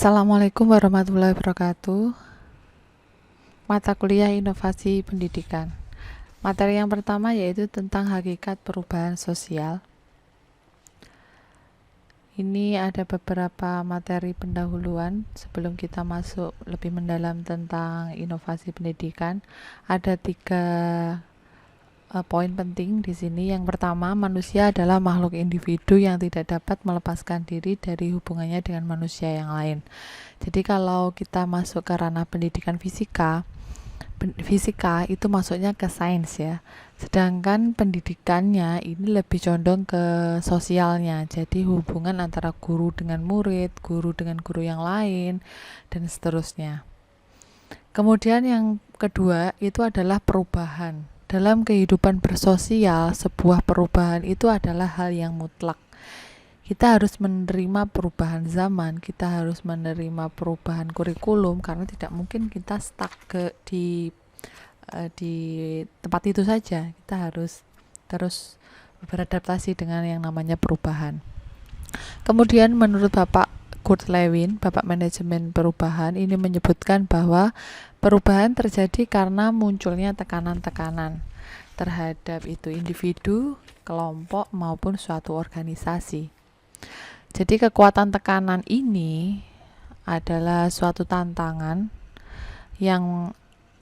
Assalamualaikum warahmatullahi wabarakatuh. Mata kuliah inovasi pendidikan. Materi yang pertama yaitu tentang hakikat perubahan sosial. Ini ada beberapa materi pendahuluan sebelum kita masuk lebih mendalam tentang inovasi pendidikan. Ada 3 poin penting di sini. Yang pertama, manusia adalah makhluk individu yang tidak dapat melepaskan diri dari hubungannya dengan manusia yang lain. Jadi kalau kita masuk ke ranah pendidikan fisika itu masuknya ke sains ya. Sedangkan pendidikannya ini lebih condong ke sosialnya. Jadi hubungan antara guru dengan murid, guru dengan guru yang lain, dan seterusnya. Kemudian yang kedua itu adalah perubahan. Dalam kehidupan bersosial, sebuah perubahan itu adalah hal yang mutlak. Kita harus menerima perubahan zaman, kita harus menerima perubahan kurikulum, karena tidak mungkin kita stuck di tempat itu saja. Kita harus terus beradaptasi dengan yang namanya perubahan. Kemudian menurut Bapak Kurt Lewin, Bapak Manajemen Perubahan, ini menyebutkan bahwa perubahan terjadi karena munculnya tekanan-tekanan terhadap itu individu, kelompok, maupun suatu organisasi. Jadi kekuatan tekanan ini adalah suatu tantangan yang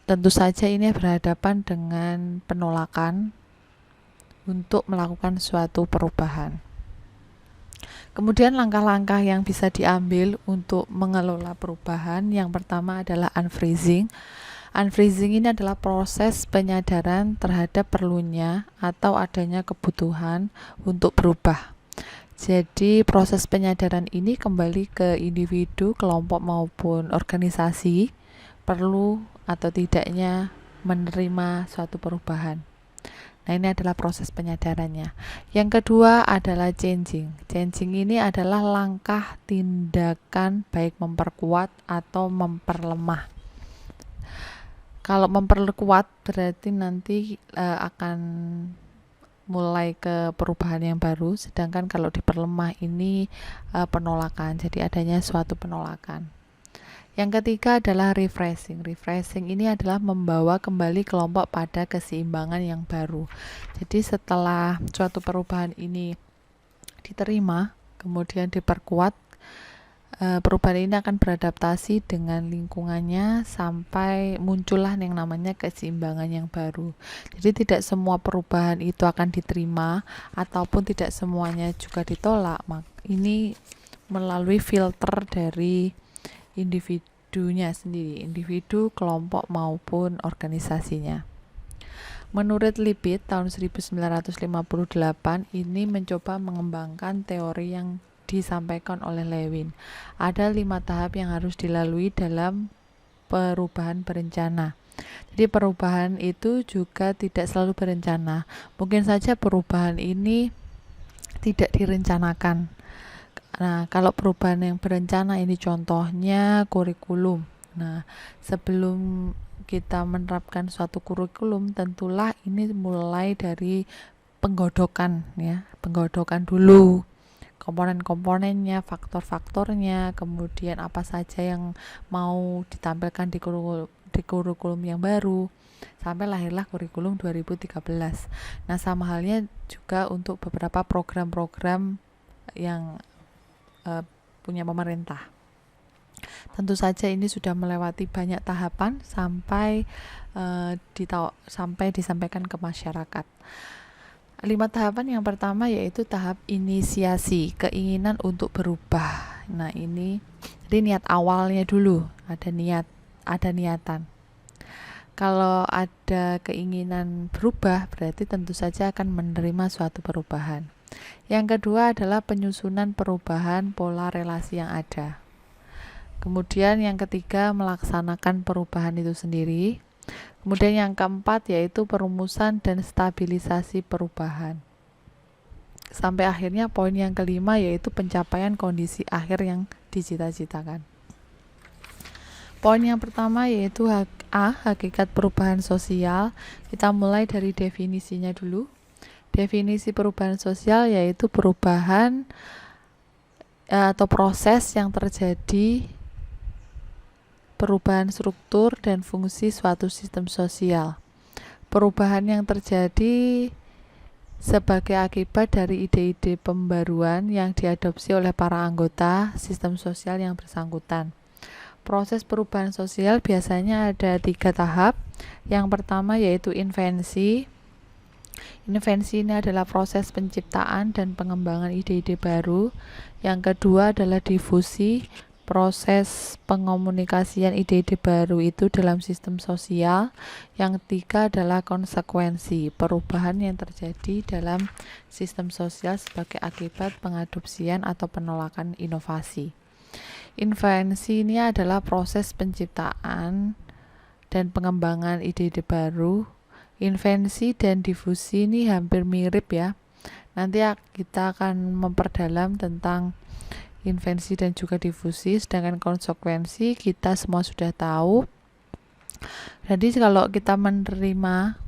tentu saja ini berhadapan dengan penolakan untuk melakukan suatu perubahan. Kemudian langkah-langkah yang bisa diambil untuk mengelola perubahan, yang pertama adalah unfreezing. Unfreezing ini adalah proses penyadaran terhadap perlunya atau adanya kebutuhan untuk berubah. Jadi proses penyadaran ini kembali ke individu, kelompok maupun organisasi perlu atau tidaknya menerima suatu perubahan. Nah, ini adalah proses penyadarannya. Yang kedua adalah changing. Changing ini adalah langkah tindakan baik memperkuat atau memperlemah. Kalau memperkuat berarti nanti akan mulai ke perubahan yang baru, sedangkan kalau diperlemah ini penolakan, jadi adanya suatu penolakan. Yang ketiga adalah refreshing. Refreshing ini adalah membawa kembali kelompok pada keseimbangan yang baru. Jadi setelah suatu perubahan ini diterima, kemudian diperkuat, perubahan ini akan beradaptasi dengan lingkungannya sampai muncullah yang namanya keseimbangan yang baru. Jadi tidak semua perubahan itu akan diterima ataupun tidak semuanya juga ditolak. Ini melalui filter dari individunya sendiri, individu, kelompok maupun organisasinya. Menurut Lippitt tahun 1958 ini mencoba mengembangkan teori yang disampaikan oleh Lewin. Ada 5 tahap yang harus dilalui dalam perubahan berencana. Jadi perubahan itu juga tidak selalu berencana. Mungkin saja perubahan ini tidak direncanakan. Nah, kalau perubahan yang berencana ini contohnya kurikulum. Nah, sebelum kita menerapkan suatu kurikulum, tentulah ini mulai dari penggodokan ya, penggodokan dulu. Komponen-komponennya, faktor-faktornya, kemudian apa saja yang mau ditampilkan di kurikulum yang baru, sampai lahirlah kurikulum 2013. Nah, sama halnya juga untuk beberapa program-program yang punya pemerintah. Tentu saja ini sudah melewati banyak tahapan sampai disampaikan ke masyarakat. 5 tahapan yang pertama yaitu tahap inisiasi, keinginan untuk berubah. Nah, ini jadi niat awalnya dulu, ada niatan. Kalau ada keinginan berubah, berarti tentu saja akan menerima suatu perubahan. Yang kedua adalah penyusunan perubahan pola relasi yang ada. Kemudian yang ketiga melaksanakan perubahan itu sendiri. Kemudian yang keempat yaitu perumusan dan stabilisasi perubahan. Sampai akhirnya poin yang kelima yaitu pencapaian kondisi akhir yang dicita-citakan. Poin yang pertama yaitu hakikat perubahan sosial. Kita mulai dari definisinya dulu. Definisi perubahan sosial yaitu perubahan atau proses yang terjadi perubahan struktur dan fungsi suatu sistem sosial. Perubahan yang terjadi sebagai akibat dari ide-ide pembaruan yang diadopsi oleh para anggota sistem sosial yang bersangkutan. Proses perubahan sosial biasanya ada 3 tahap. Yang pertama yaitu invensi. Invensi ini adalah proses penciptaan dan pengembangan ide-ide baru. Yang kedua adalah difusi, proses pengomunikasian ide-ide baru itu dalam sistem sosial. Yang ketiga adalah konsekuensi, perubahan yang terjadi dalam sistem sosial sebagai akibat pengadopsian atau penolakan inovasi. Invensi ini adalah proses penciptaan dan pengembangan ide-ide baru. Invensi dan difusi ini hampir mirip ya. Nanti kita akan memperdalam tentang invensi dan juga difusi, sedangkan konsekuensi kita semua sudah tahu. Jadi kalau kita menerima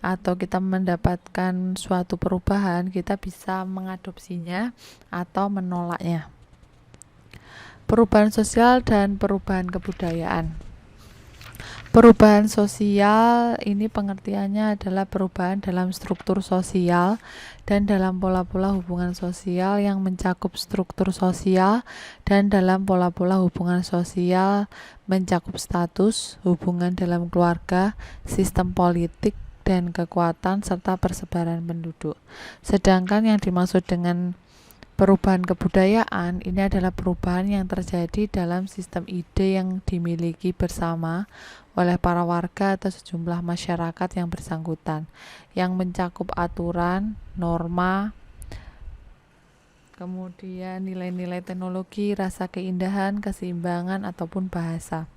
atau kita mendapatkan suatu perubahan, kita bisa mengadopsinya atau menolaknya. Perubahan sosial dan perubahan kebudayaan. Perubahan sosial ini pengertiannya adalah perubahan dalam struktur sosial dan dalam pola-pola hubungan sosial yang mencakup struktur sosial dan dalam pola-pola hubungan sosial mencakup status, hubungan dalam keluarga, sistem politik, dan kekuatan serta persebaran penduduk. Sedangkan yang dimaksud dengan perubahan kebudayaan ini adalah perubahan yang terjadi dalam sistem ide yang dimiliki bersama oleh para warga atau sejumlah masyarakat yang bersangkutan, yang mencakup aturan, norma, kemudian nilai-nilai teknologi, rasa keindahan, keseimbangan, ataupun bahasa.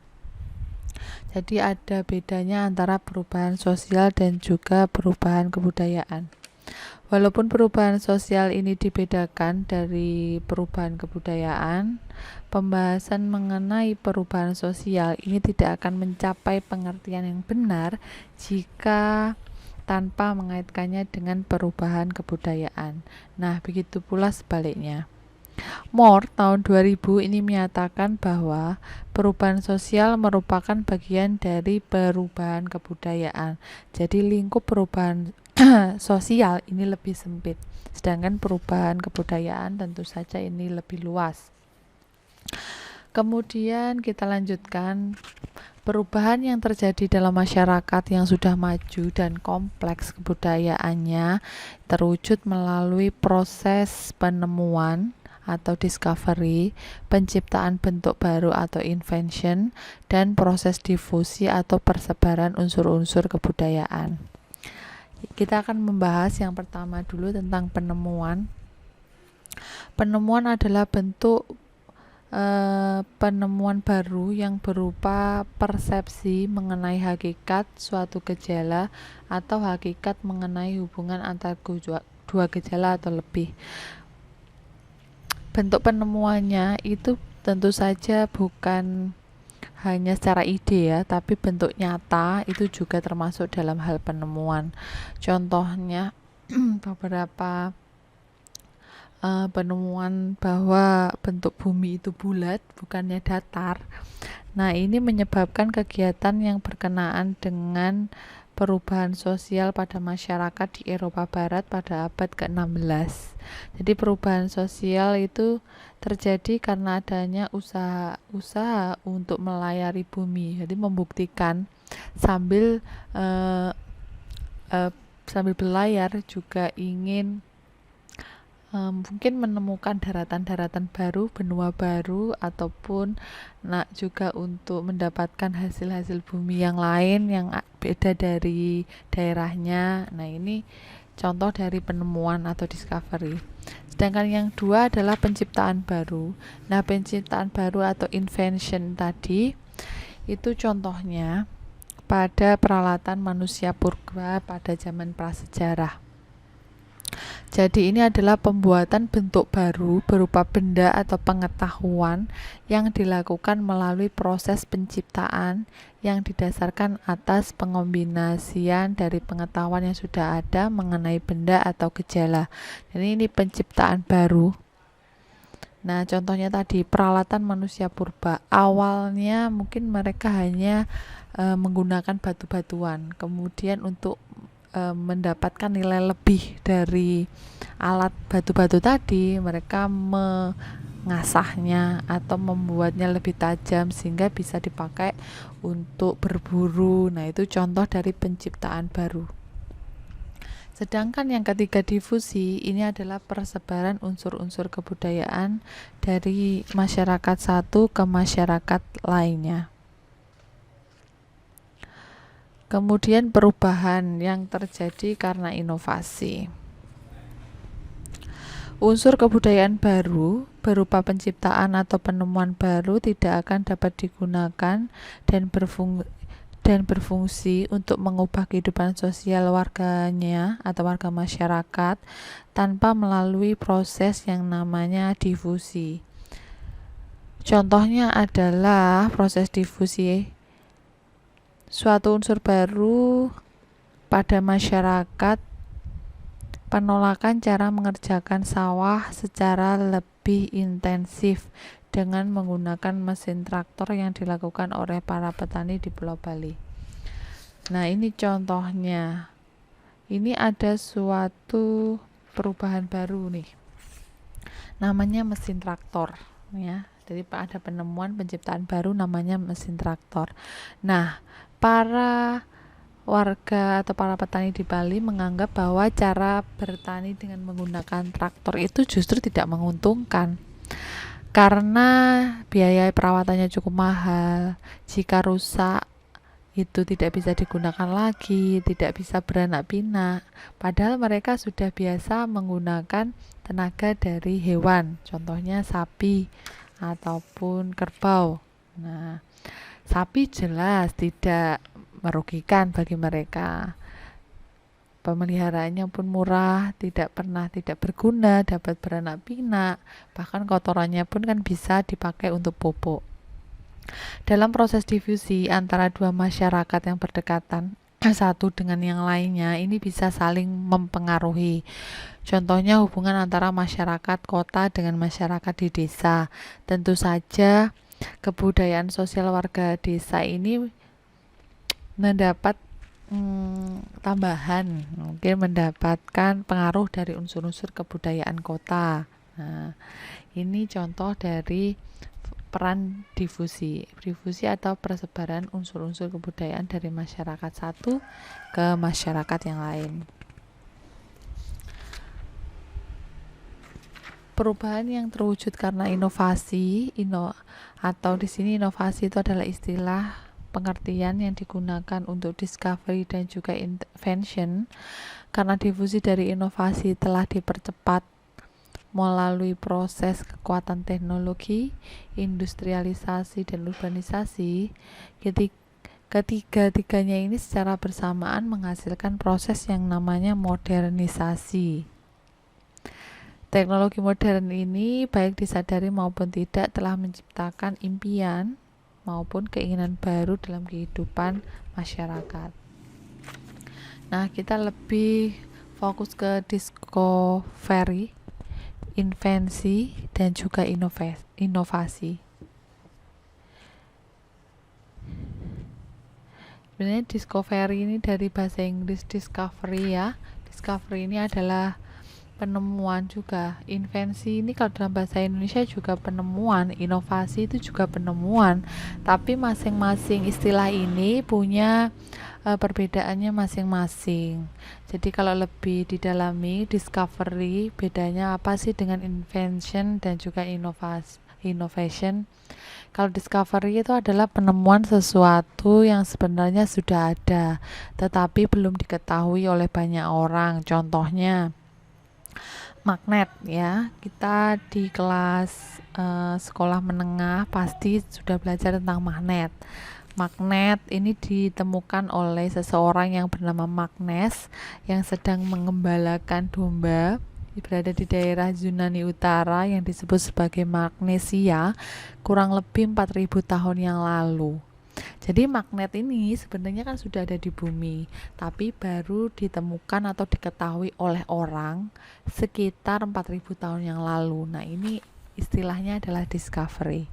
Jadi ada bedanya antara perubahan sosial dan juga perubahan kebudayaan. Walaupun perubahan sosial ini dibedakan dari perubahan kebudayaan, pembahasan mengenai perubahan sosial ini tidak akan mencapai pengertian yang benar jika tanpa mengaitkannya dengan perubahan kebudayaan. Nah, begitu pula sebaliknya. Moore tahun 2000 ini menyatakan bahwa perubahan sosial merupakan bagian dari perubahan kebudayaan. Jadi lingkup perubahan sosial ini lebih sempit, sedangkan perubahan kebudayaan tentu saja ini lebih luas. Kemudian kita lanjutkan, perubahan yang terjadi dalam masyarakat yang sudah maju dan kompleks kebudayaannya terwujud melalui proses penemuan atau discovery, penciptaan bentuk baru atau invention, dan proses difusi atau persebaran unsur-unsur kebudayaan. Kita akan membahas yang pertama dulu tentang penemuan. Penemuan adalah bentuk penemuan baru yang berupa persepsi mengenai hakikat suatu gejala atau hakikat mengenai hubungan antara dua gejala atau lebih. Bentuk penemuannya itu tentu saja bukan hanya secara ide ya, tapi bentuk nyata itu juga termasuk dalam hal penemuan. Contohnya beberapa penemuan bahwa bentuk bumi itu bulat bukannya datar. Nah, ini menyebabkan kegiatan yang berkenaan dengan perubahan sosial pada masyarakat di Eropa Barat pada abad ke-16. Jadi perubahan sosial itu terjadi karena adanya usaha untuk melayari bumi. Jadi membuktikan sambil berlayar juga ingin mungkin menemukan daratan-daratan baru, benua baru, ataupun juga untuk mendapatkan hasil-hasil bumi yang lain yang beda dari daerahnya. Nah, ini contoh dari penemuan atau discovery. Sedangkan yang dua adalah penciptaan baru. Nah, penciptaan baru atau invention tadi itu contohnya pada peralatan manusia purba pada zaman prasejarah. Jadi ini adalah pembuatan bentuk baru berupa benda atau pengetahuan yang dilakukan melalui proses penciptaan yang didasarkan atas pengombinasian dari pengetahuan yang sudah ada mengenai benda atau gejala. Jadi ini penciptaan baru. Nah, contohnya tadi peralatan manusia purba. Awalnya mungkin mereka hanya menggunakan batu-batuan. Kemudian untuk mendapatkan nilai lebih dari alat batu-batu tadi, mereka mengasahnya atau membuatnya lebih tajam sehingga bisa dipakai untuk berburu. Nah, itu contoh dari penciptaan baru. Sedangkan yang ketiga, difusi, ini adalah persebaran unsur-unsur kebudayaan dari masyarakat satu ke masyarakat lainnya. Kemudian perubahan yang terjadi karena inovasi. Unsur kebudayaan baru berupa penciptaan atau penemuan baru tidak akan dapat digunakan dan berfungsi untuk mengubah kehidupan sosial warganya atau warga masyarakat tanpa melalui proses yang namanya difusi. Contohnya adalah proses difusi suatu unsur baru pada masyarakat, penolakan cara mengerjakan sawah secara lebih intensif dengan menggunakan mesin traktor yang dilakukan oleh para petani di Pulau Bali. Nah, ini contohnya. Ini ada suatu perubahan baru nih. Namanya mesin traktor, ya. Jadi ada penemuan penciptaan baru namanya mesin traktor. Nah, para warga atau para petani di Bali menganggap bahwa cara bertani dengan menggunakan traktor itu justru tidak menguntungkan karena biaya perawatannya cukup mahal. Jika rusak itu tidak bisa digunakan lagi, tidak bisa beranak pinak. Padahal mereka sudah biasa menggunakan tenaga dari hewan, contohnya sapi ataupun kerbau. Nah, sapi jelas tidak merugikan bagi mereka. Pemeliharaannya pun murah, tidak berguna, dapat beranak pinak, bahkan kotorannya pun kan bisa dipakai untuk pupuk. Dalam proses difusi antara dua masyarakat yang berdekatan satu dengan yang lainnya, ini bisa saling mempengaruhi. Contohnya hubungan antara masyarakat kota dengan masyarakat di desa. Tentu saja kebudayaan sosial warga desa ini mendapat tambahan, mungkin mendapatkan pengaruh dari unsur-unsur kebudayaan kota. Nah, ini contoh dari peran difusi atau persebaran unsur-unsur kebudayaan dari masyarakat satu ke masyarakat yang lain. Perubahan yang terwujud karena inovasi, atau di sini inovasi itu adalah istilah pengertian yang digunakan untuk discovery dan juga invention. Karena difusi dari inovasi telah dipercepat melalui proses kekuatan teknologi, industrialisasi dan urbanisasi. Ketiga-tiganya ini secara bersamaan menghasilkan proses yang namanya modernisasi. Teknologi modern ini baik disadari maupun tidak telah menciptakan impian maupun keinginan baru dalam kehidupan masyarakat. Nah, kita lebih fokus ke discovery, invensi, dan juga inovasi. Sebenarnya discovery ini dari bahasa Inggris discovery, ya. Discovery ini adalah penemuan juga. Invensi ini kalau dalam bahasa Indonesia juga penemuan, inovasi itu juga penemuan. Tapi masing-masing istilah ini punya perbedaannya masing-masing. Jadi kalau lebih didalami, discovery bedanya apa sih dengan invention dan juga innovation? Kalau discovery itu adalah penemuan sesuatu yang sebenarnya sudah ada, tetapi belum diketahui oleh banyak orang. Contohnya magnet, ya. Kita di kelas sekolah menengah pasti sudah belajar tentang magnet. Magnet ini ditemukan oleh seseorang yang bernama Magnus yang sedang mengembalakan domba berada di daerah Yunani Utara yang disebut sebagai Magnesia kurang lebih 4000 tahun yang lalu. Jadi magnet ini sebenarnya kan sudah ada di bumi, tapi baru ditemukan atau diketahui oleh orang sekitar 4000 tahun yang lalu. Nah, ini istilahnya adalah discovery.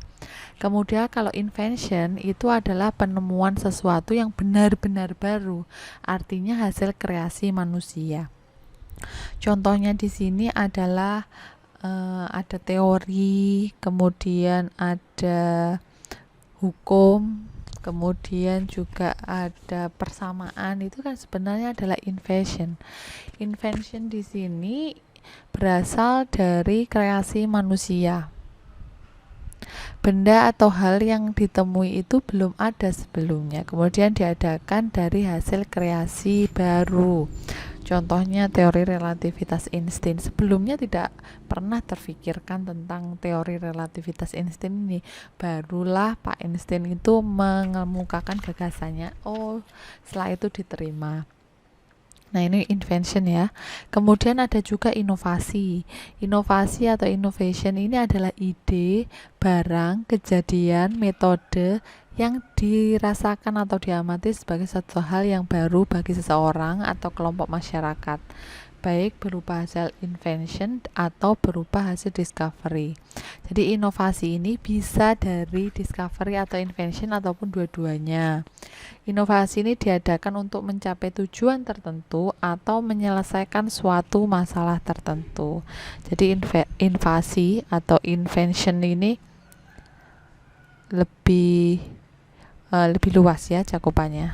Kemudian kalau invention itu adalah penemuan sesuatu yang benar-benar baru, artinya hasil kreasi manusia. Contohnya di sini adalah ada teori, kemudian ada hukum, kemudian juga ada persamaan. Itu kan sebenarnya adalah invention. Invention di sini berasal dari kreasi manusia. Benda atau hal yang ditemui itu belum ada sebelumnya, kemudian diadakan dari hasil kreasi baru. Contohnya teori relativitas Einstein. Sebelumnya tidak pernah terfikirkan tentang teori relativitas Einstein ini. Barulah Pak Einstein itu mengemukakan gagasannya. Oh, setelah itu diterima. Nah, ini invention ya. Kemudian ada juga inovasi. Inovasi atau innovation ini adalah ide, barang, kejadian, metode yang dirasakan atau diamati sebagai satu hal yang baru bagi seseorang atau kelompok masyarakat, baik berupa hasil invention atau berupa hasil discovery. Jadi inovasi ini bisa dari discovery atau invention ataupun dua-duanya. Inovasi ini diadakan untuk mencapai tujuan tertentu atau menyelesaikan suatu masalah tertentu. Jadi invasi atau invention ini lebih luas ya cakupannya.